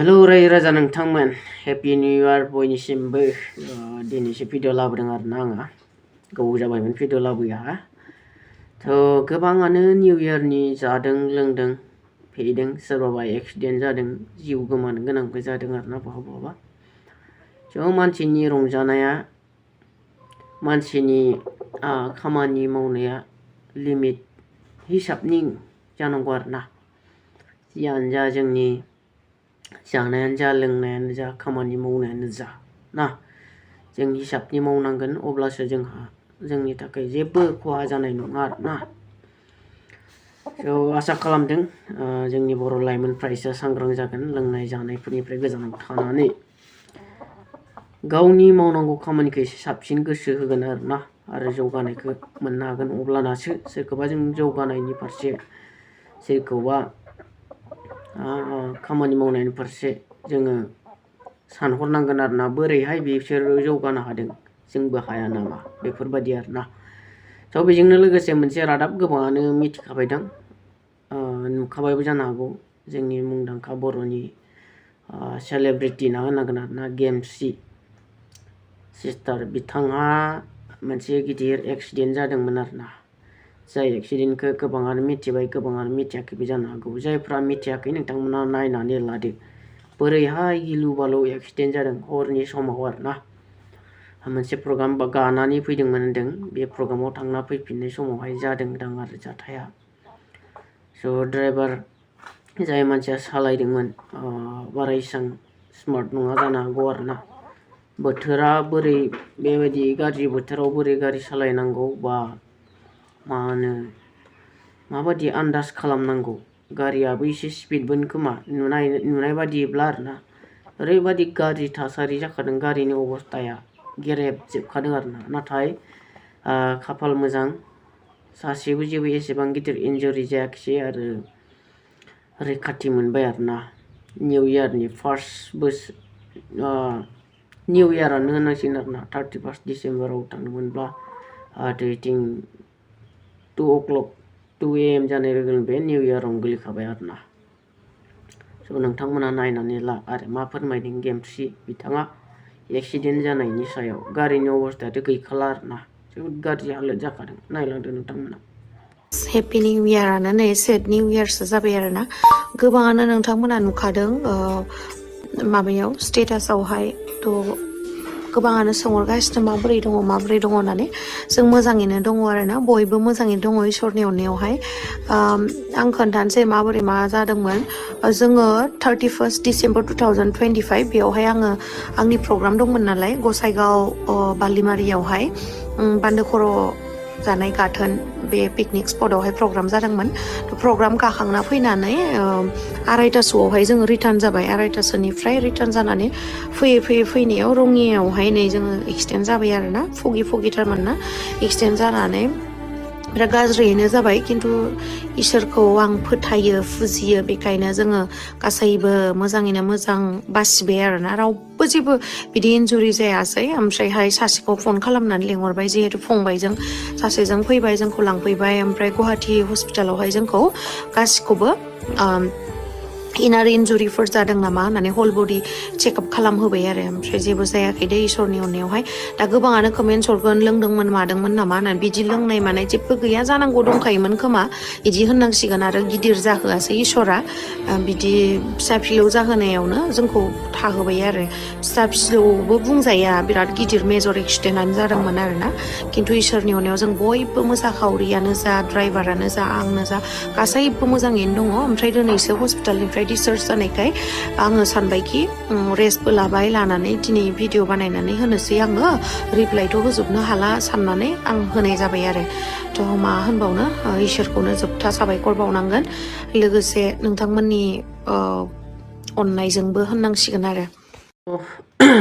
hello रायजो राजा नोंथांमोन हेपि निउ इयार बयनिसिमबो दिनैसो भिडिअ लाबोदों आरोना आङो गोबाव जाबायमोन भिडिअ लाबोया गोबाङानो निउ इयारनि जादों लोंदों फेदों सोरबाबा एक्सिडेन्ट जादों जिउ गोमानो गोनांबो जादों आरोना बहाबा मानसिनि रंजानाया मानसिनि खामानि मावनाया लिमिट हिसाबनि जानांगौ आरोना जियानो जा जोंनि जानायानो जा लोंनायानो जा खामानि मावनायानो जा ना जों हिसाबनि मावनांगोन अब्लासो जोंनि थाखाय जेबो खहा जानाय नङा आरोना आसा खालामदों जोंनि बर' लाइमोनफ्रा एसे सांग्रां जागोन लोंनाय जानायफोरनिफ्राय गोजानाव थानानै गावनि मावनांगौ खामानिखौ एसे साबसिन गोसो होगोन आरोना आरो जौगानायखौ मोननो हागोन अब्लानासो सोरखौबा जों जौगानायनि फारसे सोरखौबा खामानि मावनायनि फारसे जोङो सानहरनांगोन आरोना बोरैहाय बिसोरो जौगानो हादों जोंबो हाया नामा बेफोरबायदि आरोना बेजोंनो लोगोसे मोनसे रादाब गोबाङानो मिथिखाबायदां नुखाबायबो जानो हागौ जोंनि मुंदांखा बर'नि सेलेब्रिटि ना होनांगोन आरोना गेमस्रि सिस्टार बिथाङा मोनसे गिदिर एक्सिडेन्ट जादोंमोन आरोना जाय एक्सिडेन्टखौ गोबाङानो मिथिबाय गोबाङानो मिथियाखैबो जानो हागौ जायफ्रा मिथियाखै नोंथांमोना नायनानै लादो बोरैहाय गिलु बालु एक्सिडेन्ट जादों हरनि समाव आरोना मोनसे प्रग्राम गानानै फैदोंमोन होनदों बे प्रग्रामाव थांना फैफिननाय समावहाय जादोंदां आरो जाथाया ड्राइभार जाय मानसिया सालायदोंमोन बारा इसां स्मार्ट नङा जानो हागौ आरोना बोथोरा बोरै बेबायदि गाज्रि बोथोराव बोरै गारि सालायनांगौ बा माबायदि आन्दाज खालामनांगौ गारियाबो एसे स्पिडमोन खोमा नुनाय बादिब्ला आरोना ओरैबायदि गाज्रि थासारि जाखादों गारिनि अबस्थाया गेरेबजोबखादों आरोना नाथाय खाफाल मोजां सासेबो जेबो एसेबां गिदिर इन्जुरि जायाखिसै आरो रैखाथि मोनबाय आरोना निउ इयारनि फार्स्ट निउ इयारानो होनांसिगोन आरोना 31 डिसेम्बराव थांदोंमोनब्ला थिं 2 AM जानाय लोगो लोगो बे निउ इयारावनो गोलैखाबाय आरोना नोंथांमोना नायनानै ला आरो मा फोरमायदों गेमस्रि बिथाङा एक्सिडेन्ट जानायनि सायाव गारिनि अबस्थायाथ' गैखाला आरोना जोबोद गाज्रि हालोद जाखादों नायलांदो नोंथांमोना हेपि निउ इयारानो नै सेड निउ इयारसो जाबाय आरोना गोबाङानो नोंथांमोना नुखादों माबायाव स्टेटासावहाय गोबाङानो सोंहरगासिनो माबोरै दङ होननानै जों मोजाङैनो दङ आरोना बयबो मोजाङैनो दङ इसोरनि अननायावहाय आं खोन्थानोसै माबोरै मा जादोंमोन जोङो 31 डिसेम्बर 2025 बेयावहाय आङो आंनि प्रग्राम दंमोन नालाय गसाइगाव बालिमारियावहाय बान्दो खर' जानाय गाथोन बे पिकनिक स्पटआवहाय प्रग्राम जादोंमोन प्रग्राम गाखांना फैनानै 2:30सोआवहाय जोङो रिटार्न जाबाय 2:30सोनिफ्राय रिटार्न जानानै फैनायाव रङियावहाय नै जोङो एक्सिडेन्ट जाबाय आरोना फगिथारमोन ना एक्सिडेन्ट जानानै बिराद गाज्रियैनो जाबाय खिन्थु इसोरखौ आं फोथायो फुजियो बेखायनो जोङो गासैबो मोजाङैनो मोजां बासिबाय आरोना रावबो जेबो बिदि इन्जुरि जायासै ओमफ्रायहाय सासेखौ फन खालामनानै लिंहरबाय जिहेतु फंबायजों सासेजों फैबाय जोंखौ लांफैबाय ओमफ्राय गुवाहाटि हस्पिटालावहाय जोंखौ गासिखौबो इनार इन्जुरिफोर जादों नामा होननानै हल बडि चेकआप खालामहोबाय आरो ओमफ्राय जेबो जायाखै दे इसोरनि अननायावहाय दा गोबाङानो कमेन्ट्स हरगोन लोंदोंमोन मादोंमोन नामा होननानै बिदि लोंनाय मानाय जेबो गैया जानांगौ दंखायोमोन खोमा बिदि होननांसिगोन आरो गिदिर जाहोआसै इसोरा बिदि फिसा फिलौ जाहोनायावनो जोंखौ थाहोबाय आरो फिसा फिलौबो बुंजाया बिराद गिदिर मेजर एक्सिडेन्टआनो जादोंमोन आरोना खिन्थु इसोरनि अननायाव जों बयबो मोसाखावरियानो जा ड्राइभारानो जा आंनो जा गासैबो मोजाङैनो दङ ओमफ्राय दिनैसो हस्पिटालनिफ्राय डिस्चार्ज जानायखाय आङो सानबायखि रेस्टबो लानानै दिनै भिडिअ बानायनानै होनोसै आङो रिप्लाइथ' होजोबनो हाला साननानै आं होनाय जाबाय आरो मा होनबावनो इसोरखौनो जोबथा साबायखर बावनांगोन लोगोसे नोंथांमोननि अननायजोंबो होननांसिगोन आरो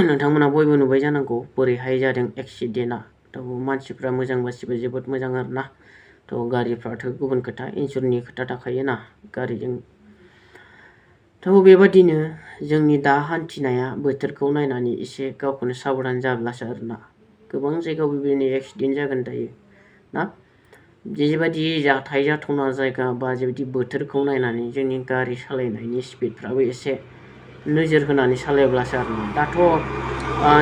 नोंथांमोना बयबो नुबाय जानांगौ बोरैहाय जादों एक्सिडेन्टआ मानसिफ्रा मोजां बासिबा जोबोद मोजां आरोना गारिफ्राथ' गुबुन खोथा इन्सुरेन्सनि खोथा थाखायोना गारिजों बेबादिनो जोंनि दा हान्थिनाया बोथोरखौ नायनानै एसे गावखौनो साबधान जाब्लासो आरोना गोबां जायगायाव बेबायदिनो एक्सिडेन्ट जागोन दायो ना जेबायदि जाथाय जाथावना जायगा बा जेबायदि बोथोरखौ नायनानै जोंनि गारि सालायनायनि स्पिडफ्राबो एसे नोजोर होनानै सालायब्लासो आरोना दाथ'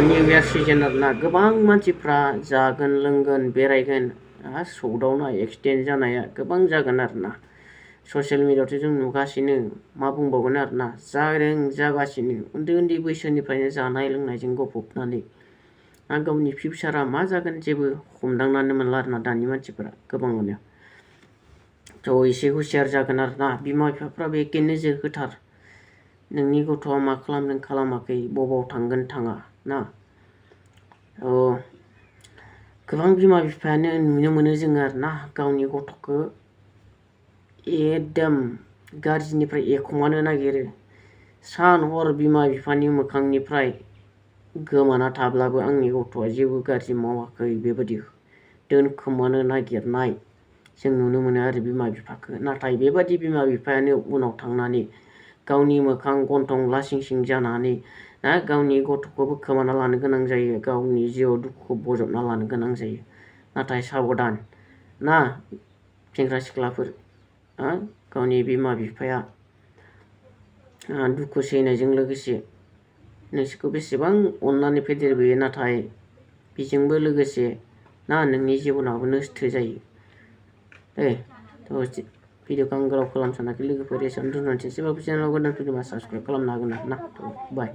निउ इयार सिजन आरोना गोबां मानसिफ्रा जागोन लोंगोन बेरायगोन सौदावनाय एक्सिडेन्ट जानाया गोबां जागोन आरोना ससियेल मिडियाआवथ' जों नुगासिनो मा बुंबावगोन आरोना जागासिनो उन्दै उन्दै बैसोनिफ्रायनो जानाय लोंनायजों गफबनानै गावनि फिउचारा मा जागोन जेबो हमदांनानै मोनला आरोना दानि मानसिफोरा गोबाङानो थ' एसे हुसियार जागोन आरोना बिमा बिफाफ्राबो एखे नोजोर होथार नोंनि गथ'आ मा खालामदों खालामाखै बबाव थांगोन थाङा ना गोबां बिमा बिफायानो नुनो मोनो जोङो आरोना गावनि गथ'खौ एकदम गाज्रिनिफ्राय एखुमानो नागिरो सान हर बिमा बिफानि मोखांनिफ्राय गोमाना थाब्लाबो आंनि गथ'आ जेबो गाज्रि मावाखै बेबायदि दोनखोमानो नागिरनाय जों नुनो मोनो आरो बिमा बिफाखौ नाथाय बेबादि बिमा बिफायानो उनाव थांनानै गावनि मोखां गन्थं लासिं सिं जानानै गावनि गथ'खौबो खोमाना लानो गोनां जायो गावनि जिउआव दुखुखौ बजबना लानो गोनां जायो नाथाय साबधान ना सेंग्रा सिख्लाफोर गावनि बिमा बिफाया दुखु सैनायजों लोगोसे नोंसोरखौ बेसेबां अननानै फेदेरबोयो नाथाय बेजोंबो लोगोसे नोंनि जिबनाबो नस्थ' जायो थ' भिडिअखौ आं गोलाव खालामनो सानाखै लोगोफोर एसेयावनो दोनथ'नोसै एसेबाबो चेनेलाव गोदान फैदोंबा साबसक्राइब खालामनो हागोन ना बाय